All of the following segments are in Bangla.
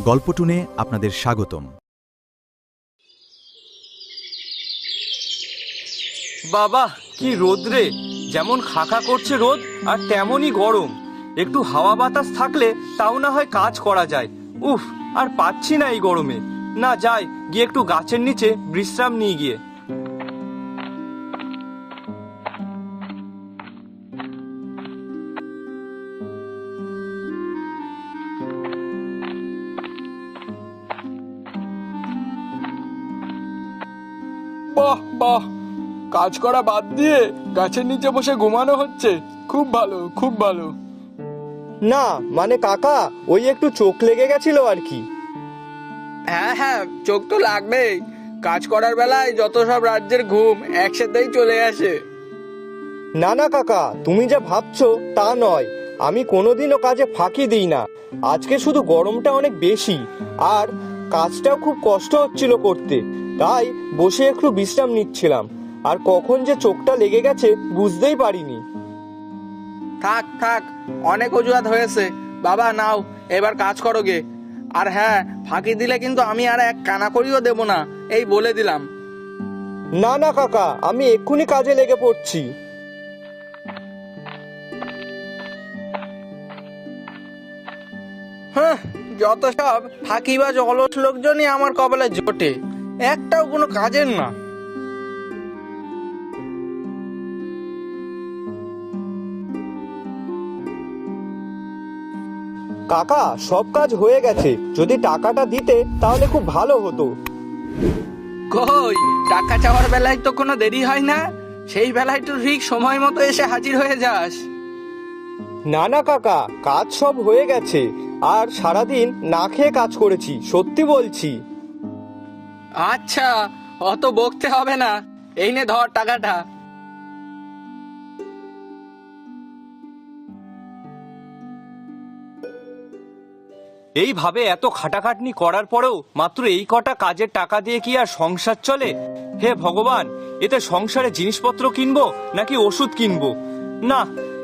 গল্পটুনে আপনাদের স্বাগতম। বাবা কি রোদ্রে, যেমন খাখা করছে রোদ আর তেমনই গরম। একটু হাওয়া বাতাস থাকলে তাও না হয় কাজ করা যায়। উফ, আর পাচ্ছি না এই গরমে। না, যাই গিয়ে একটু গাছের নিচে বিশ্রাম নিয়ে গিয়ে। বাহ বাহ, কাজ করা বাদ দিয়ে গাছের নিচে বসে ঘুমানো হচ্ছে। খুব ভালো, খুব ভালো। না মানে কাকা, ওই একটু চোখ লেগে গেছিল আর কি। হ্যাঁ হ্যাঁ, চোখ তো লাগবেই। কাজ করার বেলায় যত সব রাজ্যের ঘুম একসাথেই চলে আসে। না না কাকা, তুমি যা ভাবছো তা নয়। আমি কোনোদিনও কাজে ফাঁকি দিই না। আজকে শুধু গরমটা অনেক বেশি, আর কাজটাও খুব কষ্ট হচ্ছিল করতে, তাই বসে একটু বিশ্রাম নিচ্ছিলাম। আর কখন যে চোখটা লেগে গেছে বুঝতেই পারিনি। থাক থাক, অনেক অজুহাত হয়েছে। বাবা নাও, এবার কাজ করো গে। আর হ্যাঁ, ফাঁকি দিলে কিন্তু আমি আর এক কানাকড়িও দেব না, এই বলে দিলাম। না না কাকা, আমি এক্ষুনি কাজে লেগে পড়ছি। হ্যাঁ, যত সব ফাঁকিবাজ অলস লোকজনই আমার কপালে জোটে, একটাও কোনো কাজের না। কাকা, সব কাজ হয়ে গেছে। যদি টাকাটা দিতে তাহলে খুব ভালো হতো। কই, টাকা চাওয়ার বেলায় তো কোনো দেরি হয় না। সেই বেলায় তো ঠিক সময় মতো এসে হাজির হয়ে যাস। না না কাকা, কাজ সব হয়ে গেছে। আর সারাদিন না খেয়ে কাজ করেছি, সত্যি বলছি। আচ্ছা, অত বকতে হবে না। এই নে ধর টাকাটা। এইভাবে এত খাটাখাটনি করার পরেও মাত্র এই কটা কাজের টাকা দিয়ে কি আর সংসার চলে? হে ভগবান, এতে সংসারে জিনিসপত্র কিনবো নাকি ওষুধ কিনবো? না,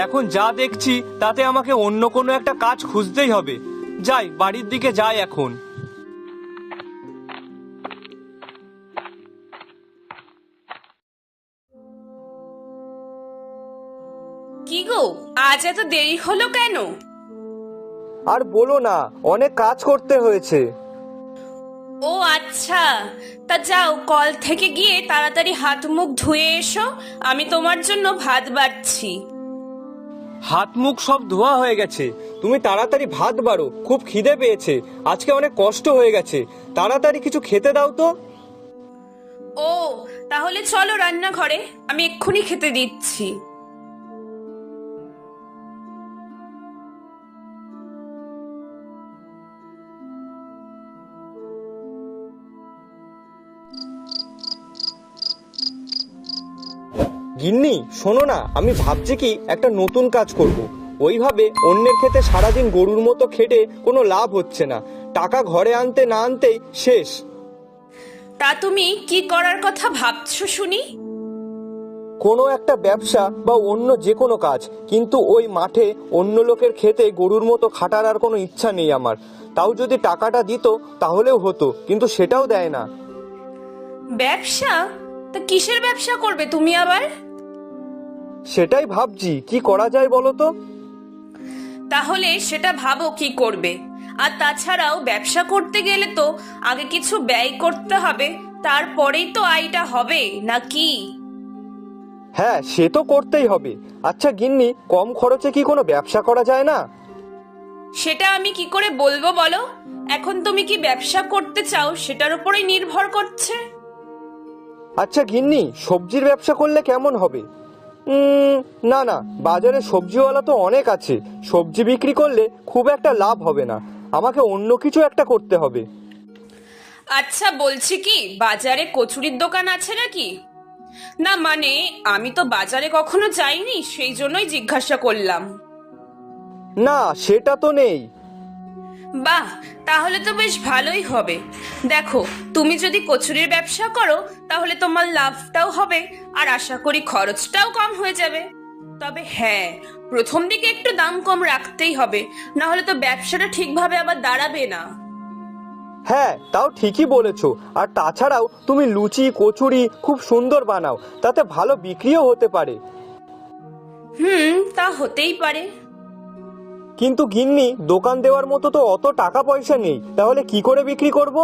এখন যা দেখছি তাতে আমাকে অন্য কোনো একটা কাজ খুঁজতেই হবে। যাই, বাড়ির দিকে যাই এখন। কি গো, আজ এত দেরি হলো কেন? আর বলো না, অনেক কাজ করতে হয়েছে। ও আচ্ছা, তা যাও কল থেকে গিয়ে তাড়াতাড়ি হাত মুখ ধুয়ে এসো, আমি তোমার জন্য ভাত বাড়ছি। হাত মুখ সব ধোয়া হয়ে গেছে, তুমি তাড়াতাড়ি ভাত বাড়ো, খুব খিদে পেয়েছে। আজকে অনেক কষ্ট হয়ে গেছে, তাড়াতাড়ি কিছু খেতে দাও তো। ও, তাহলে চলো রান্নাঘরে, আমি এক্ষুনি খেতে দিচ্ছি। গিন্নি শোনো না, আমি ভাবছি কি একটা নতুন কাজ করব। ওইভাবে অন্যের ক্ষেতে সারাদিন গরুর মতো খেটে কোনো লাভ হচ্ছে না, টাকা ঘরে আনতে না আনতেই শেষ। তা তুমি কি করার কথা ভাবছো শুনি? কোনো একটা ব্যবসা বা অন্য যে কোনো কাজ, কিন্তু ওই মাঠে অন্য লোকের খেতে গরুর মতো খাটার আর কোনো ইচ্ছা নেই আমার। তাও যদি টাকাটা দিত তাহলেও হতো, কিন্তু সেটাও দেয় না। ব্যবসা? তা কিসের ব্যবসা করবে তুমি আবার? সেটাই ভাবছি কি করা যায় বলো তো। তাহলে সেটা ভাবো কি করবে। আর তাছাড়াও ব্যবসা করতে গেলে তো আগে কিছু ব্যয় করতে হবে, তারপরেই তো আয়টা হবে নাকি? হ্যাঁ, সে তো করতেই হবে। আচ্ছা গিন্নি, কম খরচে কি কোনো ব্যবসা করা যায় না? সেটা আমি কি করে বলবো বলো? এখন তুমি কি ব্যবসা করতে চাও সেটার উপরেই নির্ভর করছে। আচ্ছা গিন্নি, সবজির ব্যবসা করলে কেমন হবে? না না, বাজারে সবজিওয়ালা তো অনেক আছে, সবজি বিক্রি করলে খুব একটা লাভ হবে না। আমাকে অন্য কিছু একটা করতে হবে। আচ্ছা বলছি কি, বাজারে কচুরির দোকান আছে নাকি? না মানে আমি তো বাজারে কখনো যাইনি, সেই জন্যই জিজ্ঞাসা করলাম। না, সেটা তো নেই। বাহ, তাহলে তো বেশ ভালোই হবে। দেখো, তুমি যদি কচুরির ব্যবসা করো তাহলে তোমার লাভটাও হবে, আর আশা করি খরচটাও কম হয়ে যাবে। তবে হ্যাঁ, প্রথম দিকে একটু দাম কম রাখতেই হবে, না হলে তো ব্যবসাটা ঠিকভাবে আবার দাঁড়াবে না। হ্যাঁ, তাও ঠিকই বলেছো। আর তাছাড়াও তুমি লুচি কচুরি খুব সুন্দর বানাও, তাতে ভালো বিক্রিও হতে পারে। তা হতেই পারে। কিন্তু গিন্নি, দোকান দেওয়ার মতো তো অত টাকা পয়সা নেই, তাহলে কি করে বিক্রি করব?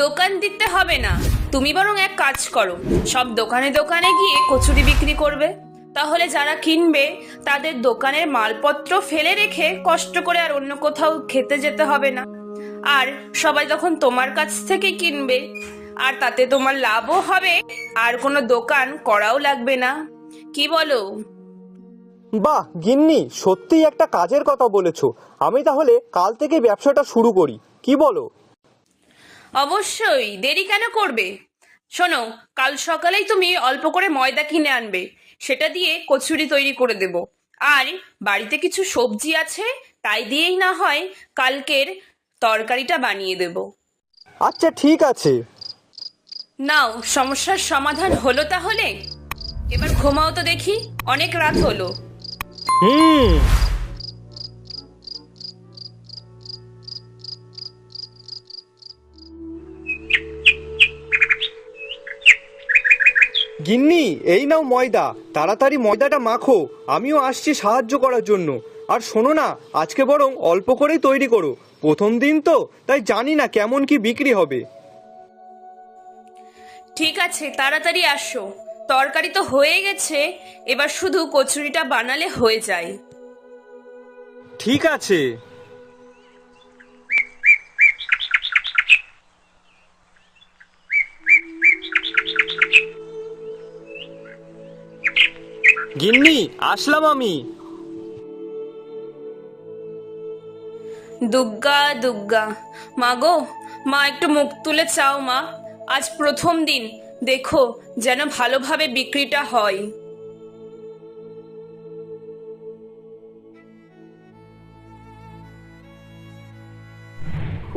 দোকান দিতে হবে না, তুমি বরং এক কাজ করো, সব দোকানে দোকানে গিয়ে কচুরি বিক্রি করবে। তাহলে যারা কিনবে তাদের দোকানের মালপত্র ফেলে রেখে কষ্ট করে আর অন্য কোথাও খেতে যেতে হবে না। আর সবাই তখন তোমার কাছ থেকে কিনবে, আর তাতে তোমার লাভও হবে, আর কোনো দোকান করাও লাগবে না। কি বলো? বাহ গিন্নি, সত্যিই একটা কাজের কথা বলেছো। আমি তাহলে কাল থেকে ব্যবসাটা শুরু করি, কি বলো? অবশ্যই, দেরি কেন করবে? শোনো, কাল সকালেই তুমি অল্প করে ময়দা কিনে আনবে, সেটা দিয়ে কচুরি তৈরি করে দেব। আর বাড়িতে কিছু সবজি আছে, তাই দিয়েই না হয় কালকের তরকারিটা বানিয়ে দেব। আচ্ছা ঠিক আছে। নাও, সমস্যার সমাধান হলো তাহলে। এবার ঘুমাও তো দেখি, অনেক রাত হলো। হুম। গিন্নি, এই নাও ময়দা, তাড়াতাড়ি ময়দাটা মাখো, আমিও আসছি সাহায্য করার জন্য। আর শোনো না, আজকে বরং অল্প করেই তৈরি করো, প্রথম দিন তো, তাই জানি না কেমন কি বিক্রি হবে। ঠিক আছে, তাড়াতাড়ি আসো। তরকারি তো হয়ে গেছে, এবার শুধু কচুরিটা বানালে হয়ে যায়। ঠিক আছে। গিন্নি, আসলাম আমি। দুগ্গা দুগ্গা। মা গো, মা একটু মুখ তুলে চাও মা, আজ প্রথম দিন, দেখো যেন ভালোভাবে বিক্রিটা হয়।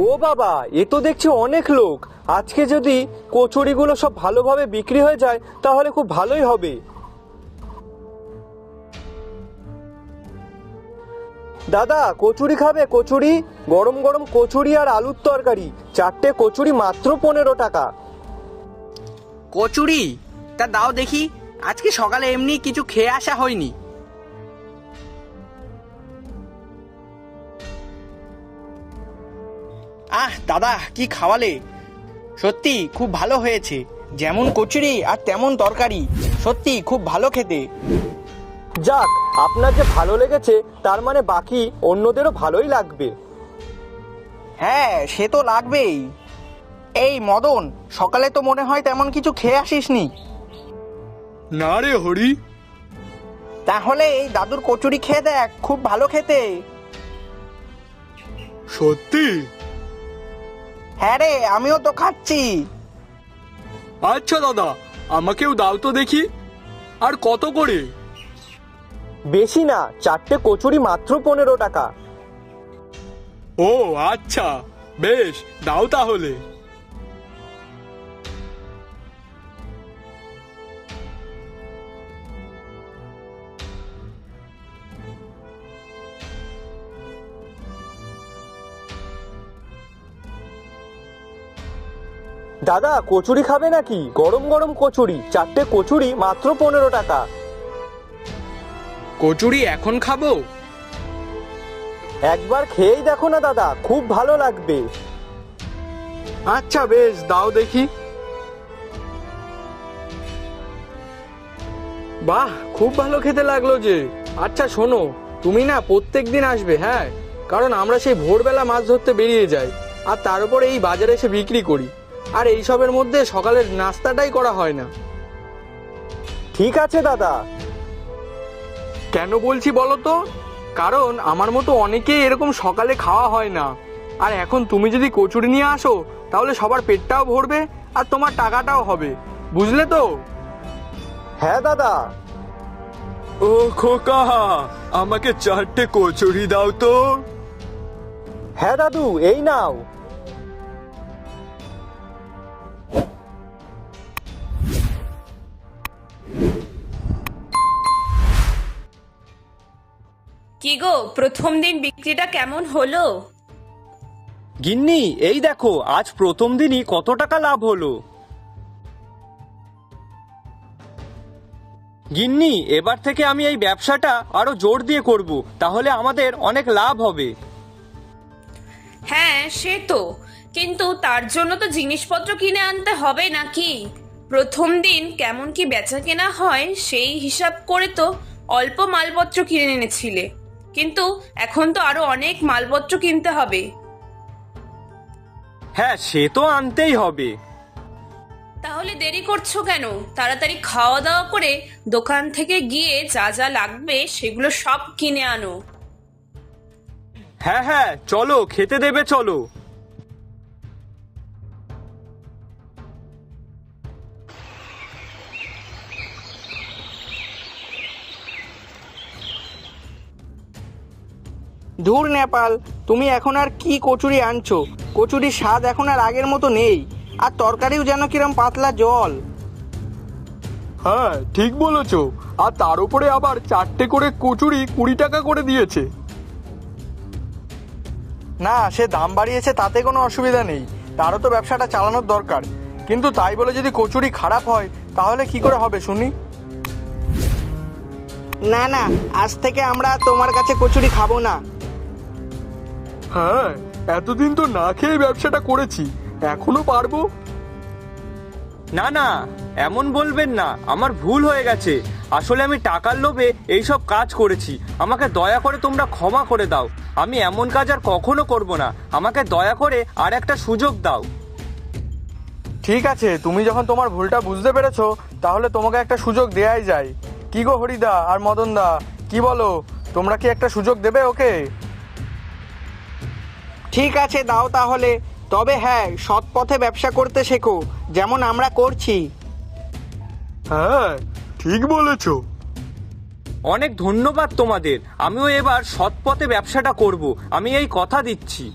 ও বাবা, এ তো দেখছি অনেক লোক। আজকে যদি কচুরিগুলো সব ভালোভাবে বিক্রি হয়ে যায় তাহলে খুব ভালোই হবে। দাদা, কচুরি খাবে? কচুরি, গরম গরম কচুরি আর আলুর তরকারি, 4টে কচুরি মাত্র 15 টাকা। কচুরি? তা দাও দেখি, আজকে সকালে এমনি কিছু খেয়ে আসা হয়নি। আহ দাদা, কি খাওয়ালে! সত্যি খুব ভালো হয়েছে, যেমন কচুরি আর তেমন তরকারি, সত্যি খুব ভালো খেতে। যাক, আপনার যে ভালো লেগেছে তার মানে বাকি অন্যদেরও ভালোই লাগবে। হ্যাঁ, সে তো লাগবেই। এই মদন, সকালে তো মনে হয় তেমন কিছু খেয়ে আসিসনি। না রে হরি। তাহলে এই দাদুর কচুরি খেয়ে দেখ, খুব ভালো খেতে। সত্যি? হ্যাঁ রে, আমিও তো খাচ্ছি। আচ্ছা দাদা, আমাকেও দাও তো দেখি। আর কত করে? বেশি না, 4টে কচুরি মাত্র 15 টাকা। ও আচ্ছা, বেশ, দাও তাহলে। দাদা, কচুরি খাবে নাকি? গরম গরম কচুরি, 4টে কচুরি মাত্র 15 টাকা। কচুরি এখন খাবো? একবার খেয়েই দেখো না দাদা, খুব ভালো লাগবে। আচ্ছা বেশ, দাও দেখি। বাহ, খুব ভালো খেতে লাগলো যে। আচ্ছা শোনো, তুমি না প্রত্যেক দিন আসবে, হ্যাঁ? কারণ আমরা সেই ভোরবেলা মাছ ধরতে বেরিয়ে যাই, আর তার উপরে এই বাজারে এসে বিক্রি করি, আর এইসবের মধ্যে সকালের নাস্তাটাই করা হয় না। ঠিক আছে দাদা। কেন বলছি বলো তো? কারণ আমার মতো অনেকেই এরকম সকালে খাওয়া হয় না, আর এখন তুমি যদি কচুরি নিয়ে আসো তাহলে সবার পেটটাও ভরবে আর তোমার টাকাটাও হবে, বুঝলে তো? হ্যাঁ দাদা। ও খোকা, আমাকে 4টে কচুরি দাও তো। হ্যাঁ দাদু, এই নাও। কি গো, প্রথম দিন বিক্রিটা কেমন হলো? গিন্নি, এই দেখো আজ প্রথম দিনই কত টাকা লাভ হলো। গিন্নি, এবার থেকে আমি এই ব্যবসাটা আরো জোর দিয়ে করব, তাহলে আমাদের অনেক লাভ হবে। হ্যাঁ সে তো, কিন্তু তার জন্য তো জিনিসপত্র কিনে আনতে হবে নাকি? প্রথম দিন কেমন কি বেচা কেনা হয় সেই হিসাব করে তো অল্প মালপত্র কিনে এনেছিলে, কিন্তু এখন তো আরো অনেক মালপত্র কিনতে হবে। হ্যাঁ, সে তো আনতেই হবে। তাহলে দেরি করছো কেন? তাড়াতাড়ি খাওয়া দাওয়া করে দোকান থেকে গিয়ে যা যা লাগবে সেগুলো সব কিনে আনো। হ্যাঁ হ্যাঁ, চলো, খেতে দেবে, চলো। ধুর নেপাল, তুমি এখন আর কি কচুরি আনছো? কচুরির স্বাদ এখন আর আগের মতো নেই, আর তরকারিও যেন কিরম পাতলা জল। হ্যাঁ ঠিক বলেছো, আর তার উপরে আবার 4টে করে কচুরি 20 টাকা করে দিয়েছে। না, সে দাম বাড়িয়েছে তাতে কোনো অসুবিধা নেই, তারও তো ব্যবসাটা চালানোর দরকার। কিন্তু তাই বলে যদি কচুরি খারাপ হয় তাহলে কি করে হবে শুনি? না না, আজ থেকে আমরা তোমার কাছে কচুরি খাবো না। হ্যাঁ, এতদিন তো না খেয়ে ব্যবসাটা করেছি, এখনো পারবো। না না, এমন বলবেন না, আমার ভুল হয়ে গেছে। আসলে আমি টাকার লোভে এইসব কাজ করেছি, আমাকে দয়া করে তোমরা ক্ষমা করে দাও। আমি এমন কাজ আর কখনো করব না, আমাকে দয়া করে আর একটা সুযোগ দাও। ঠিক আছে, তুমি যখন তোমার ভুলটা বুঝতে পেরেছো তাহলে তোমাকে একটা সুযোগ দেয়াই যায়। কি গো হরিদা আর মদনদা, কি বলো, তোমরা কি একটা সুযোগ দেবে ওকে? ঠিক আছে, দাও তাহলে। তবে হ্যাঁ, সৎ পথে ব্যবসা করতে শেখো, যেমন আমরা করছি। হ্যাঁ ঠিক বলেছো। অনেক ধন্যবাদ তোমাদের, আমিও এবার সৎ পথে ব্যবসাটা করব, আমি এই কথা দিচ্ছি।